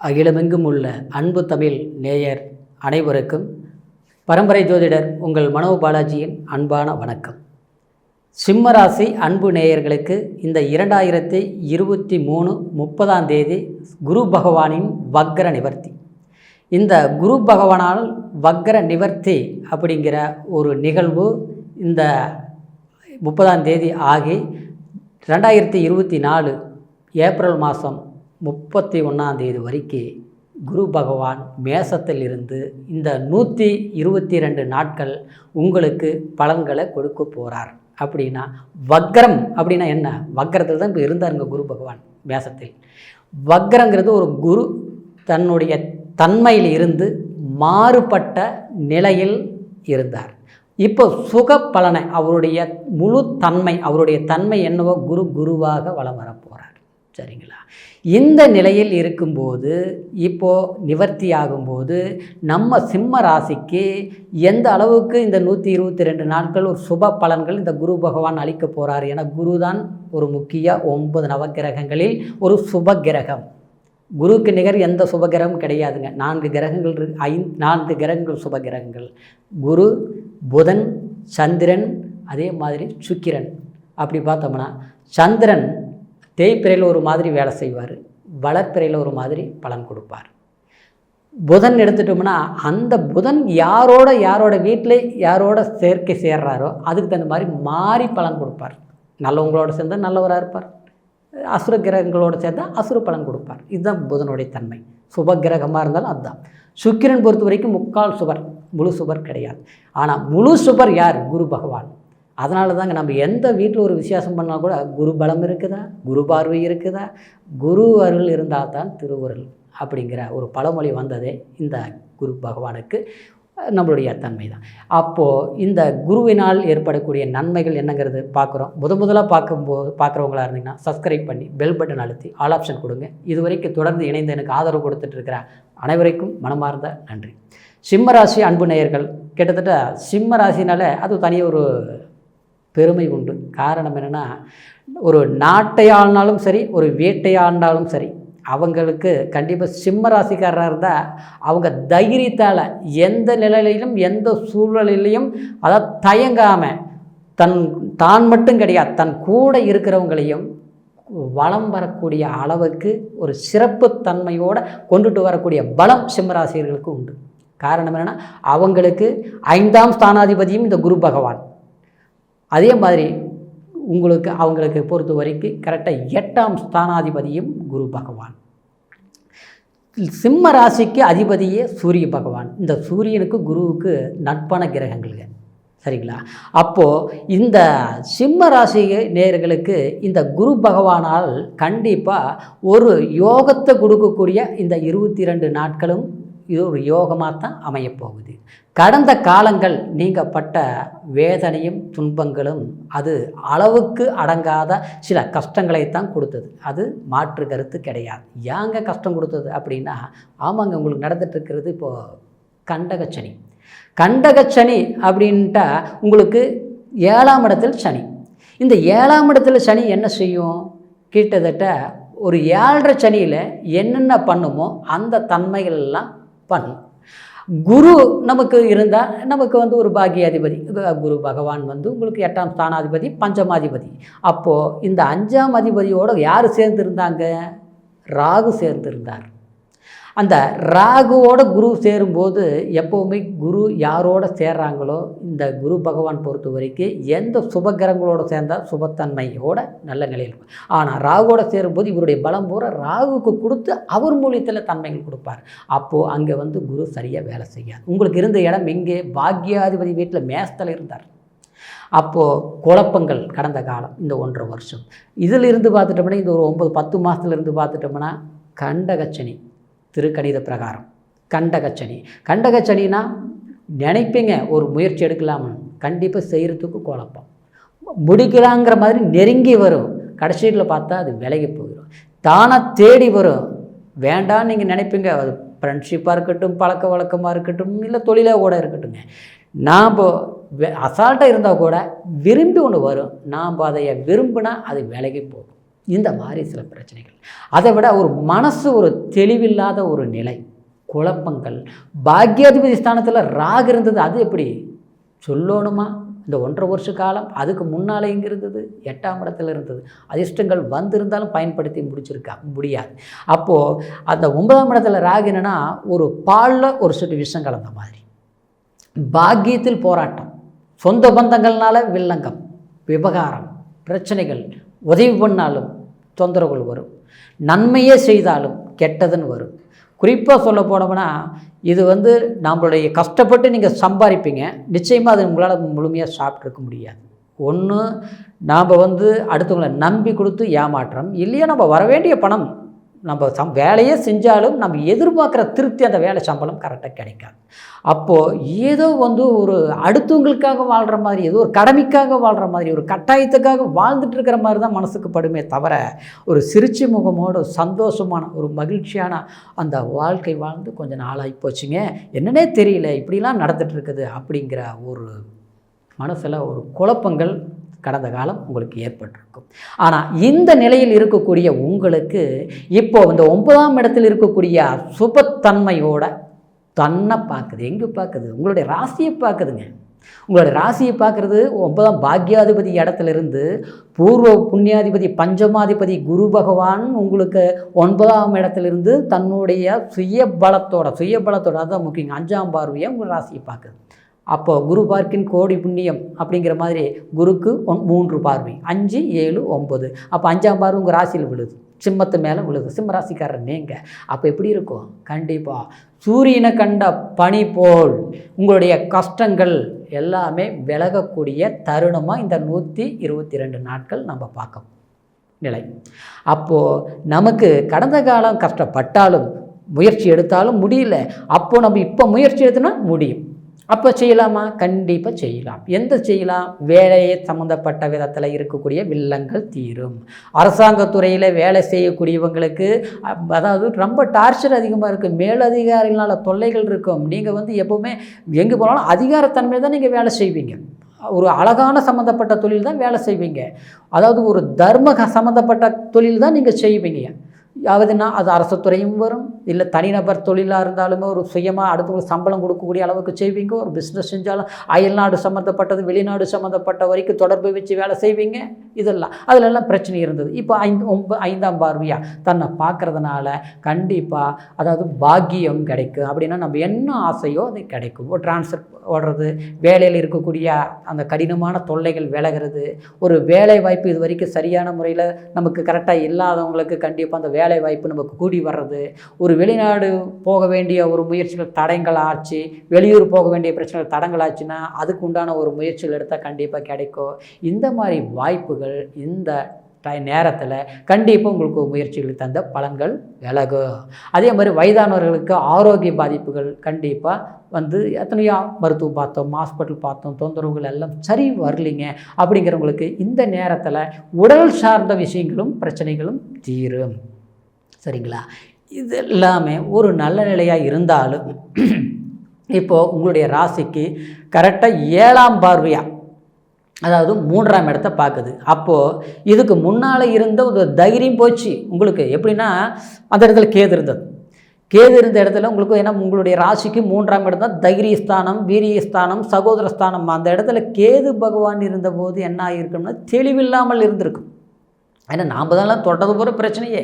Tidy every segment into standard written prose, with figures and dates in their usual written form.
அகிலமெங்கும் உள்ள அன்பு தமிழ் நேயர் அனைவருக்கும் பரம்பரை ஜோதிடர் உங்கள் மனோ பாலாஜியின் அன்பான வணக்கம். சிம்மராசி அன்பு நேயர்களுக்கு இந்த 2023 30ஆம் தேதி குரு பகவானின் வக்ர நிவர்த்தி. இந்த குரு பகவானால் வக்ர நிவர்த்தி அப்படிங்கிற ஒரு நிகழ்வு இந்த 30ஆம் தேதி ஆகி 2024 ஏப்ரல் மாதம் 31ஆம் தேதி வரைக்கும் குரு பகவான் மேசத்தில் இருந்து இந்த 122 நாட்கள் உங்களுக்கு பலன்களை கொடுக்க போகிறார். அப்படின்னா வக்ரம் அப்படின்னா என்ன? வக்ரத்தில் தான் இப்போ இருந்தாருங்க குரு பகவான் மேசத்தில். வக்ரங்கிறது ஒரு குரு தன்னுடைய தன்மையில் இருந்து மாறுபட்ட நிலையில் இருந்தார். இப்போ சுக பலனை அவருடைய முழு தன்மை, அவருடைய தன்மை என்னவோ குருவாக வலம் வரப்போகிறார். சரிங்களா? இந்த நிலையில் இருக்கும்போது இப்போது நிவர்த்தி ஆகும்போது நம்ம சிம்ம ராசிக்கு எந்த அளவுக்கு இந்த 122 நாட்கள் ஒரு சுப பலன்கள் இந்த குரு பகவான் அளிக்க போகிறார். என குரு தான் ஒரு முக்கிய 9 நவகிரகங்களில் ஒரு சுப கிரகம். குருவுக்கு நிகர் எந்த சுபகிரகமும் கிடையாதுங்க. 4 கிரகங்கள் 4 கிரகங்கள் சுப கிரகங்கள்: குரு, புதன், சந்திரன், அதே மாதிரி சுக்கிரன். அப்படி பார்த்தோம்னா சந்திரன் தேய்பிறையில் ஒரு மாதிரி வேலை செய்வார், வளர்ப்பிறையில் ஒரு மாதிரி பலன் கொடுப்பார். புதன் எடுத்துட்டோம்னா அந்த புதன் யாரோட வீட்டில் யாரோட சேர்க்கை சேர்றாரோ அதுக்கு தகுந்த மாதிரி மாறி பலன் கொடுப்பார். நல்லவங்களோட சேர்ந்தால் நல்லவராக இருப்பார், அசுர கிரகங்களோடு சேர்ந்தால் அசுர பலன் கொடுப்பார். இதுதான் புதனுடைய தன்மை. சுப கிரகமாக இருந்தாலும் அதுதான். சுக்கிரன் பொறுத்த வரைக்கும் முக்கால் சுபர், முழு சுபர் கிடையாது. ஆனால் முழு சுபர் யார்? குரு பகவான். அதனால தாங்க நம்ம எந்த வீட்டில் ஒரு விசேஷம் பண்ணால் கூட குரு பலம் இருக்குதா, குரு பார்வை இருக்குதா, குரு அருள் இருந்தால் தான் திருவுருள் அப்படிங்கிற ஒரு பழமொழி வந்ததே இந்த குரு பகவானுக்கு நம்மளுடைய தன்மை தான். அப்போது இந்த குருவினால் ஏற்படக்கூடிய நன்மைகள் என்னங்கிறது பார்க்குறோம். முதலாக பார்க்குறவங்களா இருந்தீங்கன்னா சப்ஸ்கிரைப் பண்ணி பெல் பட்டன் அழுத்தி ஆல் ஆப்ஷன் கொடுங்க. இதுவரைக்கும் தொடர்ந்து இணைந்து எனக்கு ஆதரவு கொடுத்துட்ருக்கிற அனைவருக்கும் மனமார்ந்த நன்றி. சிம்மராசி அன்பு நேயர்கள், கிட்டத்தட்ட சிம்ம ராசினால அது தனியாக ஒரு பெருமை உண்டு. காரணம் என்னென்னா, ஒரு நாட்டை ஆள்னாலும் சரி, ஒரு வீட்டை ஆண்டாலும் சரி, அவங்களுக்கு கண்டிப்பாக சிம்ம ராசிக்காரராக இருந்தால் அவங்க தைரியத்தால் எந்த நிலையிலும் எந்த சூழ்நிலையிலையும் அதாவது தயங்காமல் தான் மட்டும் கிடையாது, தன் கூட இருக்கிறவங்களையும் வளம் வரக்கூடிய அளவுக்கு ஒரு சிறப்பு தன்மையோடு கொண்டுட்டு வரக்கூடிய பலம் சிம்மராசிரியர்களுக்கு உண்டு. காரணம் என்னென்னா, அவங்களுக்கு 5ஆம் ஸ்தானாதிபதியும் இந்த குரு பகவான். அதே மாதிரி அவங்களுக்கு பொறுத்த வரைக்கும் கரெக்டாக 8ஆம் ஸ்தானாதிபதியும் குரு பகவான். சிம்ம ராசிக்கு அதிபதியே சூரிய பகவான். இந்த சூரியனுக்கு குருவுக்கு நட்பான கிரகங்கள்ங்க. சரிங்களா? அப்போது இந்த சிம்ம ராசி நேயர்களுக்கு இந்த குரு பகவானால் கண்டிப்பாக ஒரு யோகத்தை கொடுக்கக்கூடிய இந்த 22 நாட்களும் இது ஒரு யோகமாக தான் அமையப்போகுது. கடந்த காலங்கள் நீங்கள் பட்ட வேதனையும் துன்பங்களும் அது அளவுக்கு அடங்காத சில கஷ்டங்களைத்தான் கொடுத்தது. அது மாற்று கருத்து கிடையாது. ஏங்க கஷ்டம் கொடுத்தது அப்படின்னா, ஆமாங்க, உங்களுக்கு நடந்துகிட்ருக்கிறது இப்போது கண்டகச்சனி. கண்டகச்சனி அப்படின்ட்டா உங்களுக்கு 7ஆம் இடத்தில் சனி. இந்த 7ஆம் இடத்துல சனி என்ன செய்யும்? கிட்டத்தட்ட ஒரு 7.5 சனியில் என்னென்ன பண்ணுமோ அந்த தன்மைகள் எல்லாம் பண்ணும். குரு நமக்கு இருந்தால் நமக்கு ஒரு பாக்கியாதிபதி குரு பகவான் உங்களுக்கு 8ஆம் ஸ்தானாதிபதி, பஞ்சமாதிபதி. அப்போது இந்த 5ஆம் அதிபதியோடு யார் சேர்ந்துருந்தாங்க? ராகு சேர்ந்துருந்தார். அந்த ராகுவோட குரு சேரும்போது எப்போவுமே குரு யாரோட சேர்றாங்களோ இந்த குரு பகவான் பொறுத்த வரைக்கும் எந்த சுபகிரகங்களோடு சேர்ந்தால் சுபத்தன்மையோட நல்ல நிலையில் இருக்கும். ஆனால் ராகுவோட சேரும்போது இவருடைய பலம் பூரா ராகுவுக்கு கொடுத்து அவர் மூலியத்தில் தன்மைகள் கொடுப்பார். அப்போது அங்கே குரு சரியாக வேலை செய்யாது. உங்களுக்கு இருந்த இடம் எங்கே? பாக்யாதிபதி வீட்டில் மேசத்தில் இருந்தார். அப்போது குழப்பங்கள் கடந்த காலம் இந்த 1.5 வருஷம். இதில் இருந்து பார்த்துட்டோம்னா இந்த ஒரு 9-10 மாதத்துலேருந்து பார்த்துட்டோம்னா கண்டகச்சனி, திருக்கணித பிரகாரம் கண்டகச்சனி. கண்டகச்சனினா நினைப்பீங்க ஒரு முயற்சி எடுக்கலாம்னு, கண்டிப்பாக செய்கிறதுக்கு குழப்பம், முடிக்கலாங்கிற மாதிரி நெருங்கி வரும். கடைசியில் பார்த்தா அது விலகி போயிடும், தானாக தேடி வரும். வேண்டான்னு நீங்கள் நினைப்பீங்க. அது ஃப்ரெண்ட்ஷிப்பாக இருக்கட்டும், பழக்க வழக்கமாக இருக்கட்டும், இல்லை தொழிலாக கூட இருக்கட்டுங்க. நாம் அசால்ட்டாக இருந்தால் கூட விரும்பி ஒன்று வரும். நாம் அதை விரும்பினா அது விலகி போகும். இந்த மாதிரி சில பிரச்சனைகள். அதை விட ஒரு மனசு ஒரு தெளிவில்லாத ஒரு நிலை, குழப்பங்கள். பாக்யாதிபதி ஸ்தானத்தில் ராகு இருந்தது, அது எப்படி சொல்லணுமா? இந்த 1.5 வருஷ காலம் அதுக்கு முன்னால் எங்கே இருந்தது? 8ஆம் இடத்துல இருந்தது. அதிர்ஷ்டங்கள் வந்திருந்தாலும் பயன்படுத்தி முடியாது. அப்போது அந்த 9ஆம் இடத்துல ராகு என்னென்னா, ஒரு பாலில் ஒரு சொட்டு விஷம் கலந்த மாதிரி. பாக்கியத்தில் போராட்டம், சொந்த பந்தங்கள்னால வில்லங்கம், விவகாரம், பிரச்சனைகள். உதவி பண்ணாலும் தொந்தரவுகள் வரும், நன்மையே செய்தாலும் கெட்டதுன்னு வரும். குறிப்பாக சொல்ல போனோம்னா, இது நம்மளுடைய கஷ்டப்பட்டு நீங்கள் சம்பாதிப்பீங்க, நிச்சயமாக அது உங்களால் முழுமையாக சாப்பிட்ருக்க முடியாது. ஒன்று நாம் அடுத்தவங்களை நம்பி கொடுத்து ஏமாற்றம், இல்லையா நம்ம வர வேண்டிய பணம் நம்ம வேலையே செஞ்சாலும் நம்ம எதிர்பார்க்குற திருப்தி அந்த வேலை சம்பளம் கரெக்டாக கிடைக்காது. அப்போது ஏதோ ஒரு அடுத்தவங்களுக்காக வாழ்கிற மாதிரி, ஏதோ ஒரு கடமைக்காக வாழ்கிற மாதிரி, ஒரு கட்டாயத்துக்காக வாழ்ந்துட்டு இருக்கிற மாதிரி தான் மனசுக்கு படுமே தவிர, ஒரு சிரிச்சு முகமோடு சந்தோஷமான ஒரு மகிழ்ச்சியான அந்த வாழ்க்கை வாழ்ந்து கொஞ்சம் நாளாகி போச்சுங்க, என்னன்னே தெரியல, இப்படிலாம் நடந்துட்டு இருக்குது அப்படிங்கிற ஒரு மனசில் ஒரு குழப்பங்கள் கடந்த காலம் உங்களுக்கு ஏற்பட்டிருக்கும். ஆனால் இந்த நிலையில் இருக்கக்கூடிய உங்களுக்கு இப்போது இந்த 9ஆம் இடத்தில் இருக்கக்கூடிய சுபத்தன்மையோட தன்னை பார்க்குது. எங்கே பார்க்குது? உங்களுடைய ராசியை பார்க்குதுங்க. உங்களுடைய ராசியை பார்க்குறது 9ஆம் பாக்யாதிபதி இடத்துலேருந்து பூர்வ புண்ணியாதிபதி பஞ்சமாதிபதி குரு பகவான் உங்களுக்கு 9ஆம் இடத்துலேருந்து தன்னுடைய சுயபலத்தோட அதுதான் முக்கியம், 5ஆம் பார்வையை உங்கள் ராசியை பார்க்குது. அப்போது குரு பார்க்கின் கோடி புண்ணியம் அப்படிங்கிற மாதிரி குருக்கு 3 பார்வை, 5, 7, 9. அப்போ 5ஆம் பார்வை உங்கள் ராசியில் விழுது, சிம்மத்து மேலே விழுது, சிம்ம ராசிக்காரர் நீங்கள். அப்போ எப்படி இருக்கும்? கண்டிப்பாக சூரியனை கண்ட பனி போல் உங்களுடைய கஷ்டங்கள் எல்லாமே விலகக்கூடிய தருணமாக இந்த 122 நாட்கள் நம்ம பார்க்க நிலை. அப்போது நமக்கு கடந்த காலம் கஷ்டப்பட்டாலும் முயற்சி எடுத்தாலும் முடியல, அப்போது நம்ம இப்போ முயற்சி எடுத்தோன்னா முடியும். அப்போ செய்யலாமா? கண்டிப்பாக செய்யலாம். செய்யலாம்? வேலையை சம்மந்தப்பட்ட விதத்தில் இருக்கக்கூடிய வில்லங்கள் தீரும். அரசாங்கத்துறையில் வேலை செய்யக்கூடியவங்களுக்கு அதாவது ரொம்ப டார்ச்சர் அதிகமாக இருக்குது, மேலதிகாரிகளால் தொல்லைகள் இருக்கும். நீங்கள் எப்போவுமே எங்கே போனாலும் அதிகாரத்தன்மை தான் நீங்கள் வேலை செய்வீங்க. ஒரு அழகான சம்மந்தப்பட்ட தொழில் தான் வேலை செய்வீங்க, அதாவது ஒரு தர்ம சம்மந்தப்பட்ட தொழில் தான் நீங்கள் செய்வீங்க. யாவதுன்னா அது அரசு துறையும் வரும், இல்லை தனிநபர் தொழிலாக இருந்தாலுமே ஒரு சுயமாக அடுத்தவங்களுக்கு சம்பளம் கொடுக்கக்கூடிய அளவுக்கு செய்வீங்க. ஒரு பிஸ்னஸ் செஞ்சாலும் அயல்நாடு சம்மந்தப்பட்டது வெளிநாடு சம்மந்தப்பட்ட வரைக்கும் தொடர்பு வச்சு வேலை செய்வீங்க. இதெல்லாம் அதிலெல்லாம் பிரச்சனை இருந்தது. இப்போ 5ஆம் பார்வையாக தன்னை பார்க்குறதுனால கண்டிப்பாக அதாவது பாக்கியம் கிடைக்கும். அப்படின்னா நம்ம என்ன ஆசையோ அது கிடைக்கும். ஒரு டிரான்ஸ்ஃபர் ஓடுறது, வேலையில் இருக்கக்கூடிய அந்த கடினமான தொல்லைகள் விலகிறது, ஒரு வேலை வாய்ப்பு இது வரைக்கும் சரியான முறையில் நமக்கு கரெக்டாக இல்லாதவங்களுக்கு கண்டிப்பாக அந்த வேலை வாய்ப்பு நமக்கு கூடி வர்றது, ஒரு வெளிநாடு போக வேண்டிய ஒரு முயற்சிகள் தடங்கள் ஆச்சு, வெளியூர் போக வேண்டிய பிரச்சனைகள் தடங்கள் ஆச்சுன்னா அதுக்கு உண்டான ஒரு முயற்சிகள் எடுத்தால் கண்டிப்பாக கிடைக்கும். இந்த மாதிரி வாய்ப்புகள் இந்த நேரத்தில் கண்டிப்பாக உங்களுக்கு முயற்சிகளுக்கு தந்த பலன்கள் விலகும். அதே மாதிரி வயதானவர்களுக்கு ஆரோக்கிய பாதிப்புகள் கண்டிப்பாக எத்தனையோ மருத்துவம் பார்த்தோம், ஹாஸ்பிட்டல் பார்த்தோம், தொந்தரவுகள் எல்லாம் சரி வரலிங்க அப்படிங்கிறவங்களுக்கு இந்த நேரத்தில் உடல் சார்ந்த விஷயங்களும் பிரச்சனைகளும் தீரும். சரிங்களா? இது எல்லாமே ஒரு நல்ல நிலையாக இருந்தாலும் இப்போது உங்களுடைய ராசிக்கு கரெக்டாக 7ஆம் பார்வையாக அதாவது 3ஆம் இடத்தை பார்க்குது. அப்போது இதுக்கு முன்னால் இருந்த ஒரு தைரியம் போச்சு உங்களுக்கு. எப்படின்னா அந்த இடத்துல கேது இருந்த இடத்துல உங்களுக்கு, ஏன்னா உங்களுடைய ராசிக்கு 3ஆம் இடம் தான் தைரியஸ்தானம், வீரியஸ்தானம், சகோதரஸ்தானம். அந்த இடத்துல கேது பகவான் இருந்தபோது என்ன ஆகிருக்குன்னா தெளிவில்லாமல் இருந்திருக்கும். ஏன்னா நாம் தான் தொட்டது போகிற பிரச்சனையே,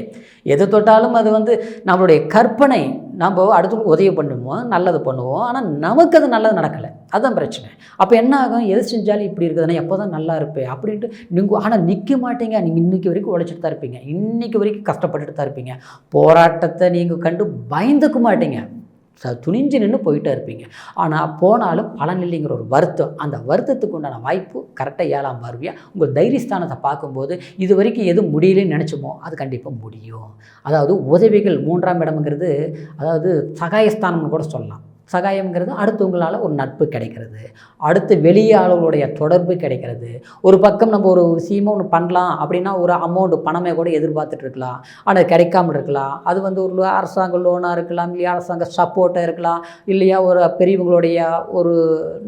எது தொட்டாலும் அது நம்மளுடைய கற்பனை. நம்ம அடுத்தவங்களுக்கு உதவி பண்ணுவோம், நல்லது பண்ணுவோம், ஆனால் நமக்கு அது நல்லது நடக்கலை, அதுதான் பிரச்சனை. அப்போ என்ன ஆகும்? எது செஞ்சாலும் இப்படி இருக்குதுன்னா எப்போ தான் நல்லா இருப்பேன் அப்படின்ட்டு நீங்கள் ஆனால் நிற்க மாட்டீங்க. நீங்கள் இன்றைக்கி வரைக்கும் உழைச்சிட்டு தான் இருப்பீங்க, இன்றைக்கி வரைக்கும் கஷ்டப்பட்டுட்டு தான் இருப்பீங்க. போராட்டத்தை நீங்கள் கண்டு பயந்துக்க மாட்டீங்க, துணிஞ்சு நின்று போயிட்டே இருப்பீங்க. ஆனால் போனாலும் பலன் இல்லைங்கிற ஒரு வருத்தம், அந்த வருத்தத்துக்கு உண்டான வாய்ப்பு கரெக்டாக 7ஆம் பார்வையாக உங்கள் தைரியஸ்தானத்தை பார்க்கும்போது இது வரைக்கும் எது முடியலன்னு நினச்சோமோ அது கண்டிப்பாக முடியும். அதாவது உதவிகள் 3ஆம் இடம்ங்கிறது அதாவது சகாயஸ்தானம்னு கூட சொல்லலாம். சகாயம்ங்கிறது அடுத்தவங்களால் ஒரு நட்பு கிடைக்கிறது, அடுத்து வெளியாளர்களுடைய தொடர்பு கிடைக்கிறது. ஒரு பக்கம் நம்ம ஒரு விஷயமாக ஒன்று பண்ணலாம் அப்படின்னா ஒரு அமௌண்ட் பணமே கூட எதிர்பார்த்துட்டு இருக்கலாம், ஆனால் கிடைக்காமல் இருக்கலாம். அது வந்து ஒரு அரசாங்க லோனாக இருக்கலாம், இல்லையா அரசாங்க சப்போர்ட்டாக இருக்கலாம், இல்லையா ஒரு பெரியவங்களுடைய ஒரு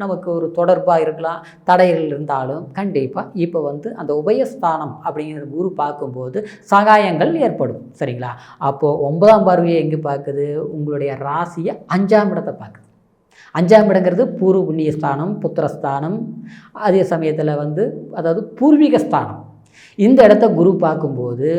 நமக்கு ஒரு தொடர்பாக இருக்கலாம். தடைகள் இருந்தாலும் கண்டிப்பாக இப்போ வந்து அந்த உபயஸ்தானம் அப்படிங்கிற குரு பார்க்கும்போது சகாயங்கள் ஏற்படும். சரிங்களா? அப்போது 9ஆம் பார்வையை எங்கே பார்க்குது? உங்களுடைய ராசியை 5ஆம் இடத்தை பார்க்குது. 5ஆம் இடங்கிறது பூர்வ புண்ணிய ஸ்தானம், புத்திரஸ்தானம், அதே சமயத்தில் வந்து அதாவது பூர்வீக ஸ்தானம். இந்த இடத்த குரு பார்க்கும்போது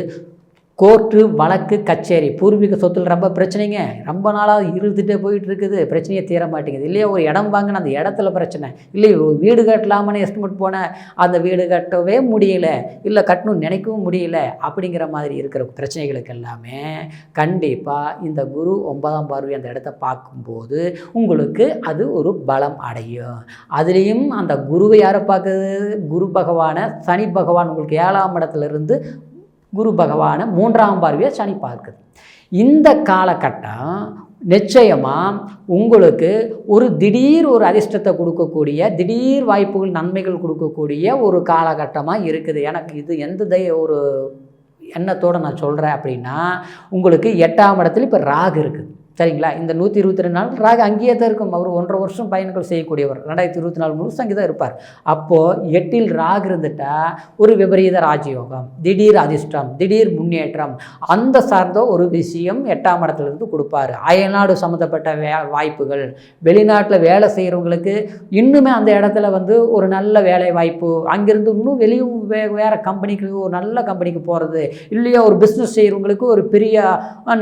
கோர்ட்டு, வழக்கு, கச்சேரி, பூர்வீக சொத்தில் ரொம்ப பிரச்சனைங்க, ரொம்ப நாளாக இருந்துகிட்டே போயிட்டு இருக்குது, பிரச்சனையே தீர மாட்டேங்குது. இல்லையா ஒரு இடம் வாங்கின அந்த இடத்துல பிரச்சனை, இல்லை வீடு கட்டலாமன்னு எஸ்டிமேட் போனேன், அந்த வீடு கட்டவே முடியல, இல்லை கட்டணும்னு நினைக்கவும் முடியல, அப்படிங்கிற மாதிரி இருக்கிற பிரச்சனைகளுக்கு எல்லாமே கண்டிப்பாக இந்த குரு 9ஆம் பார்வை அந்த இடத்த பார்க்கும்போது உங்களுக்கு அது ஒரு பலம் அடையும். அதுலேயும் அந்த குருவை யாரை பார்க்குது? குரு பகவானை சனி பகவான் உங்களுக்கு 7ஆம் இடத்துலேருந்து குரு பகவானை 3ஆம் பார்வையை சனி பார்க்குது. இந்த காலகட்டம் நிச்சயமாக உங்களுக்கு ஒரு திடீர் ஒரு அதிர்ஷ்டத்தை கொடுக்கக்கூடிய, திடீர் வாய்ப்புகள், நன்மைகள் கொடுக்கக்கூடிய ஒரு காலகட்டமாக இருக்குது. எனக்கு இது எந்த ஒரு எண்ணத்தோடு நான் சொல்கிறேன் அப்படின்னா, உங்களுக்கு 8ஆம் இடத்துல இப்போ ராகு இருக்குது. சரிங்களா? இந்த 122 நாள் ராகு அங்கேயே தான் இருக்கும். அவர் 1.5 வருஷம் பயணங்கள் செய்யக்கூடியவர், 2024 முழுசும் அங்கே தான் இருப்பார். அப்போது 8இல் ராகு இருந்துட்டால் ஒரு விபரீத ராஜயோகம், திடீர் அதிர்ஷ்டம், திடீர் முன்னேற்றம், அந்த சார்ந்த ஒரு விஷயம் 8ஆம் இடத்துலேருந்து கொடுப்பார். அயல்நாடு சம்மந்தப்பட்ட வாய்ப்புகள், வெளிநாட்டில் வேலை செய்கிறவங்களுக்கு இன்னுமே அந்த இடத்துல வந்து ஒரு நல்ல வேலை வாய்ப்பு, அங்கேருந்து இன்னும் வெளியும் வேறு கம்பெனிக்கு, ஒரு நல்ல கம்பெனிக்கு போகிறது, இல்லையா ஒரு பிஸ்னஸ் செய்கிறவங்களுக்கு ஒரு பெரிய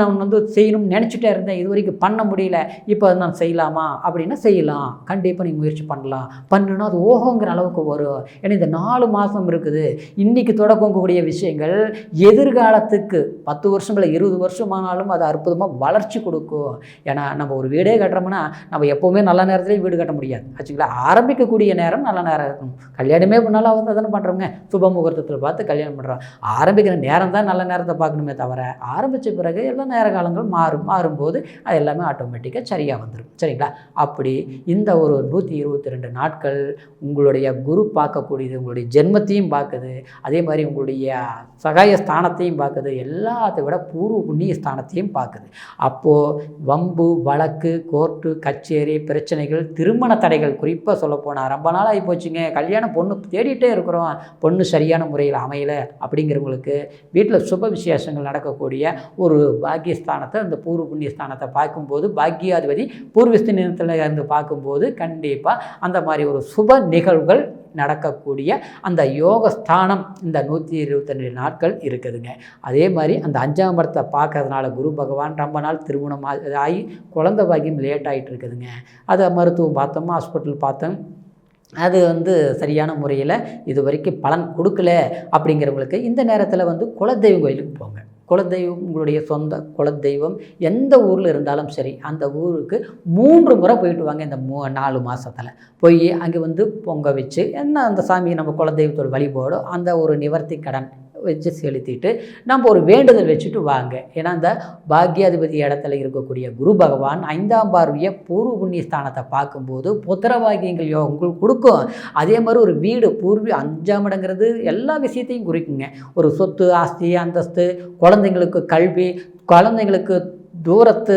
நான் வந்து செய்யணும்னு நினச்சிட்டே இருந்தேன், இது வரைக்கும் பண்ண முடியல, இப்போ நான் செய்யலாமா அப்படின்னா செய்யலாம். கண்டிப்பாக நீங்கள் முயற்சி பண்ணலாம். பண்ணுன்னா அது ஓஹோங்கிற அளவுக்கு வரும். ஏன்னா இந்த 4 மாதம் இருக்குது. இன்றைக்கி தொடங்கக்கூடிய விஷயங்கள் எதிர்காலத்துக்கு 10 வருஷங்கள் 20 வருஷமானாலும் அது அற்புதமாக வளர்ச்சி கொடுக்கும். ஏன்னா நம்ம ஒரு வீடே கட்டுறோம்னா நம்ம எப்போவுமே நல்ல நேரத்துலேயே வீடு கட்ட முடியாது ஆச்சுங்களா? ஆரம்பிக்கக்கூடிய நேரம் நல்ல நேரம் இருக்கும். கல்யாணமே பண்ணாலும் வந்து அதனை பண்ணுறோங்க, சுப முகூர்த்தத்தில் பார்த்து கல்யாணம் பண்ணுறோம். ஆரம்பிக்கிற நேரம் தான் நல்ல நேரத்தை பார்க்கணுமே தவிர, ஆரம்பித்த பிறகு எல்லா நேர காலங்களும் மாறும்போது அது எல்லாமே ஆட்டோமேட்டிக்காக சரியாக வந்துடும். சரிங்களா? அப்படி இந்த ஒரு 122 நாட்கள் உங்களுடைய குரு பார்க்கக்கூடியது, உங்களுடைய ஜென்மத்தையும் பார்க்குது, அதே மாதிரி உங்களுடைய சகாய ஸ்தானத்தையும் பார்க்குது, எல்லாத்தை விட பூர்வ புண்ணிய ஸ்தானத்தையும் பார்க்குது. அப்போது வம்பு, வழக்கு, கோர்ட்டு, கச்சேரி, பிரச்சனைகள், திருமண தடைகள், குறிப்பாக சொல்லப்போனால் ரொம்ப நாள் ஆகி போச்சுங்க, கல்யாணம் பொண்ணு தேடிட்டே இருக்கிறோம், பொண்ணு சரியான முறையில் அமையலை அப்படிங்கிறவங்களுக்கு வீட்டில் சுப விசேஷங்கள் நடக்கக்கூடிய ஒரு பாக்கியஸ்தானத்தை, அந்த பூர்வ புண்ணிய ஸ்தானத்தை பார்க்கும்போது, பாக்கியாதிபதி பூர்வஸ்தானத்தில் இருந்து பார்க்கும்போது கண்டிப்பாக அந்த மாதிரி ஒரு சுப நிகழ்வுகள் நடக்கக்கூடிய அந்த யோகஸ்தானம் இந்த 122 நாட்கள் இருக்குதுங்க. அதே மாதிரி அந்த 5ஆம் இடத்தை பார்க்கறதுனால குரு பகவான் ரொம்ப நாள் திருமணம் ஆகி குழந்தை பாக்கியம் லேட் ஆகிட்டு இருக்குதுங்க. அதை மருத்துவம் பார்த்தோமா, ஹாஸ்பிட்டல் பார்த்தோம், அது வந்து சரியான முறையில் இது வரைக்கும் பலன் கொடுக்கல அப்படிங்கிறவங்களுக்கு இந்த நேரத்தில் வந்து குலதெய்வம் கோயிலுக்கு போங்க. குலதெய்வம் உங்களுடைய சொந்த குலதெய்வம் எந்த ஊரில் இருந்தாலும் சரி, அந்த ஊருக்கு 3 முறை போயிட்டு வாங்க. இந்த 4 மாதத்தில் போய் அங்கே வந்து பொங்க வச்சு என்ன அந்த சாமி நம்ம குலதெய்வத்தோட வழிபாடும் அந்த ஒரு நிவர்த்தி கடன் வச்சு செலுத்திட்டு நம்ம ஒரு வேண்டுதல் வச்சுட்டு வாங்க. ஏன்னா அந்த பாக்கியாதிபதி இடத்துல இருக்கக்கூடிய குரு பகவான் 5ஆம் பார்வையை பூர்வ புண்ணிய ஸ்தானத்தை பார்க்கும்போது புத்திர பாக்கியங்கள் யோகங்கள் கொடுக்கும். அதே மாதிரி ஒரு வீடு 5ஆம் இடங்கிறது எல்லா விஷயத்தையும் குறிக்குங்க. ஒரு சொத்து, ஆஸ்தி, அந்தஸ்து, குழந்தைங்களுக்கு கல்வி, குழந்தைங்களுக்கு தூரத்து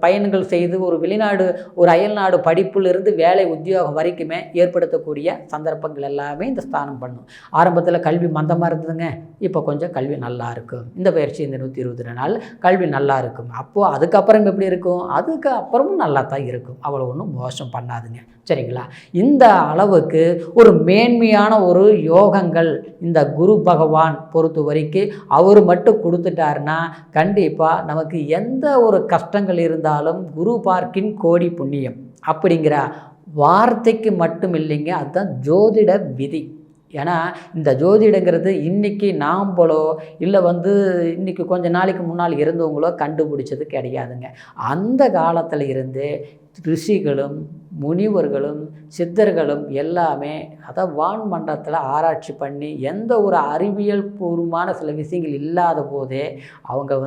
பயணங்கள் செய்து ஒரு வெளிநாடு, ஒரு அயல்நாடு படிப்பிலிருந்து வேலை உத்தியோகம் வரைக்குமே ஏற்படுத்தக்கூடிய சந்தர்ப்பங்கள் எல்லாமே இந்த ஸ்தானம் பண்ணும். ஆரம்பத்தில் கல்வி மந்தமாக இருந்ததுங்க, இப்போ கொஞ்சம் கல்வி நல்லா இருக்கும். இந்த பயிற்சி இந்த 122 நாள் கல்வி நல்லா இருக்கும். அப்போது அதுக்கப்புறம் எப்படி இருக்கும்? அதுக்கப்புறமும் நல்லா தான் இருக்கும். அவ்வளோ ஒன்றும் மோசம் பண்ணாதுங்க. சரிங்களா? இந்த அளவுக்கு ஒரு மேன்மையான ஒரு யோகங்கள் இந்த குரு பகவான் பொறுத்த வரைக்கும் அவர் மட்டும் கொடுத்துட்டாருன்னா கண்டிப்பாக நமக்கு எந்த ஒரு கஷ்டங்கள் இருந்தாலும் குரு பார்க்கின் கோடி புண்ணியம் அப்படிங்கிற வார்த்தைக்கு மட்டும் இல்லைங்க, அதுதான் ஜோதிட விதி. ஏன்னா இந்த ஜோதிடங்கிறது இன்றைக்கி நாம்பளோ இல்லை வந்து இன்றைக்கி கொஞ்சம் நாளைக்கு முன்னால் இருந்தவங்களோ கண்டுபிடிச்சது கிடையாதுங்க. அந்த காலத்தில் இருந்து ரிஷிகளும் முனிவர்களும் சித்தர்களும் எல்லாமே அதை வான்மண்டலத்தில் ஆராய்ச்சி பண்ணி எந்த ஒரு அறிவியல் பூர்வமான சில விஷயங்கள் இல்லாத போதே அவங்க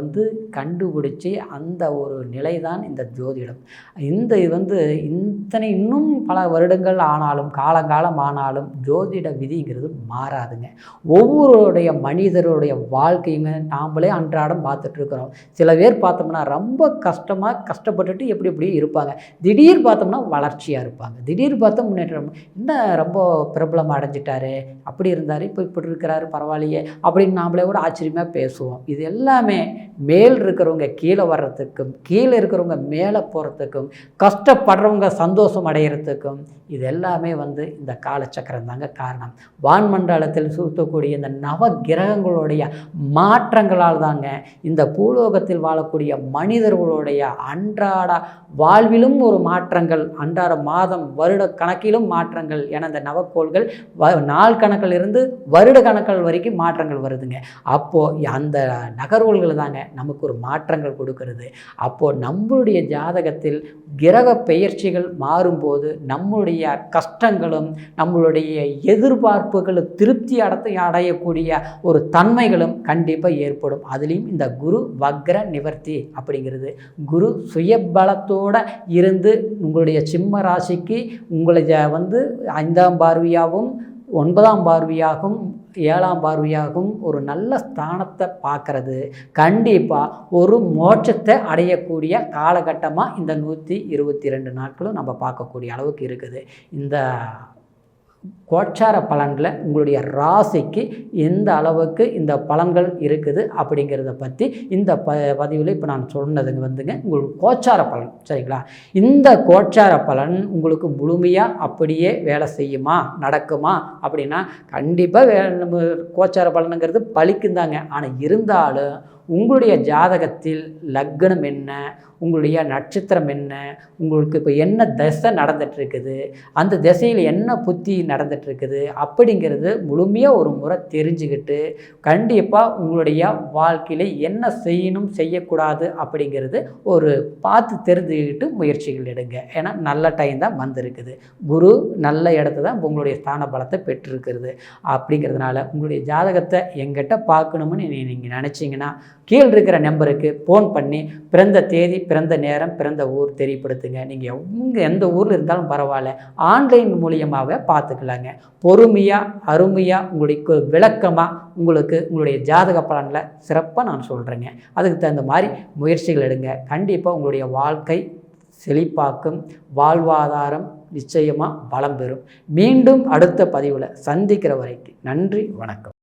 கண்டுபிடிச்சி அந்த ஒரு நிலை தான் இந்த ஜோதிடம். இத்தனை இன்னும் பல வருடங்கள் ஆனாலும் காலங்காலம் ஆனாலும் ஜோதிட விதிங்கிறது மாறாதுங்க. ஒவ்வொருடைய மனிதருடைய வாழ்க்கையுமே நாம்ளே அன்றாடம் பார்த்துட்ருக்குறோம். சில பேர் பார்த்தோம்னா ரொம்ப கஷ்டப்பட்டுட்டு எப்படி இருப்பாங்க. திடீர் பார்த்தோம்னா வளர்ச்சியாக இருப்பாங்க. திடீர் பார்த்தா முன்னேற்றம், என்ன ரொம்ப பிரபலம் அடைஞ்சிட்டாரு, அப்படி இருந்தார், இப்போ இப்படி இருக்கிறாரு, பரவாயில்லையே அப்படின்னு நாமளே கூட ஆச்சரியமாக பேசுவோம். இது எல்லாமே மேல் இருக்கிறவங்க கீழே வர்றதுக்கும், கீழே இருக்கிறவங்க மேலே போகிறதுக்கும், கஷ்டப்படுறவங்க சந்தோஷம் அடைகிறதுக்கும் இது எல்லாமே இந்த காலச்சக்கரம் தாங்க காரணம். வான்மண்டலத்தில் சுற்றக்கூடிய இந்த நவ கிரகங்களுடைய மாற்றங்களால் தாங்க இந்த பூலோகத்தில் வாழக்கூடிய மனிதர்களுடைய அன்றாட வாழ்விலும் ஒரு மாற்றங்கள், அன்றாட மாதம் வருட கணக்கிலும் மாற்றங்கள் என இந்த நவக்கோள்கள் நாள் கணக்கில் இருந்து வருட கணக்கள் வரைக்கும் மாற்றங்கள் வருதுங்க. அப்போது அந்த நகர்வுகள் தாங்க நமக்கு ஒரு மாற்றங்கள் கொடுக்கறது. அப்போது நம்மளுடைய ஜாதகத்தில் கிரக பெயர்ச்சிகள் மாறும்போது நம்மளுடைய கஷ்டங்களும் நம்மளுடைய எதிர்பார்ப்புகளும் திருப்தி அடையக்கூடிய ஒரு தன்மைகளும் கண்டிப்பாக ஏற்படும். அதுலேயும் இந்த குரு வக்ர நிவர்த்தி அப்படிங்கிறது, குரு சுயபலத்தோடு இருந்து உங்களுடைய சிம்ம ராசிக்கு உங்களை 5ஆம் பார்வையாகவும் 9ஆம் பார்வையாகவும் 7ஆம் பார்வையாகவும் ஒரு நல்ல ஸ்தானத்தை பார்க்கறது கண்டிப்பாக ஒரு மோட்சத்தை அடையக்கூடிய காலகட்டமாக இந்த 122 நாட்களும் நம்ம பார்க்கக்கூடிய அளவுக்கு இருக்குது. இந்த கோச்சார பலனில் உங்களுடைய ராசிக்கு எந்த அளவுக்கு இந்த பலன்கள் இருக்குது அப்படிங்கிறத பற்றி இந்த பதிவில் இப்போ நான் சொன்னதுங்க உங்களுக்கு கோச்சார பலன், சரிங்களா? இந்த கோச்சார பலன் உங்களுக்கு முழுமையாக அப்படியே வேலை செய்யுமா, நடக்குமா அப்படின்னா கண்டிப்பாக நம்ம கோச்சார பலனுங்கிறது பலிக்குந்தாங்க. ஆனால் இருந்தாலும் உங்களுடைய ஜாதகத்தில் லக்னம் என்ன, உங்களுடைய நட்சத்திரம் என்ன, உங்களுக்கு இப்போ என்ன திசை நடந்துகிட்ருக்குது, அந்த திசையில் என்ன புத்தி நடந்துகிட்ருக்குது அப்படிங்கிறது முழுமையாக ஒரு முறை தெரிஞ்சுக்கிட்டு கண்டிப்பாக உங்களுடைய வாழ்க்கையில் என்ன செய்யணும் செய்யக்கூடாது அப்படிங்கிறது ஒரு பார்த்து தெரிஞ்சுக்கிட்டு முயற்சிகள் எடுங்க. ஏன்னா நல்ல டைம் தான் வந்திருக்குது. குரு நல்ல இடத்த தான் உங்களுடைய ஸ்தான பலத்தை பெற்றிருக்கிறது. அப்படிங்கிறதுனால உங்களுடைய ஜாதகத்தை எங்கிட்ட பார்க்கணும்னு நீங்கள் நினச்சிங்கன்னா கீழே இருக்கிற நம்பருக்கு ஃபோன் பண்ணி பிறந்த தேதி, பிறந்த நேரம், பிறந்த ஊர் தெரியப்படுத்துங்க. நீங்கள் எந்த ஊரில் இருந்தாலும் பரவாயில்ல, ஆன்லைன் மூலியமாகவே பார்த்துக்கலாங்க. பொறுமையாக அருமையாக உங்களுக்கு விளக்கமாக உங்களுக்கு உங்களுடைய ஜாதக பலனில் சிறப்பாக நான் சொல்கிறேங்க. அதுக்கு தகுந்த மாதிரி முயற்சிகள் எடுங்க. கண்டிப்பாக உங்களுடைய வாழ்க்கை செழிப்பாக்கும், வாழ்வாதாரம் நிச்சயமாக பலம் பெறும். மீண்டும் அடுத்த பதிவில் சந்திக்கிற வரைக்கும் நன்றி, வணக்கம்.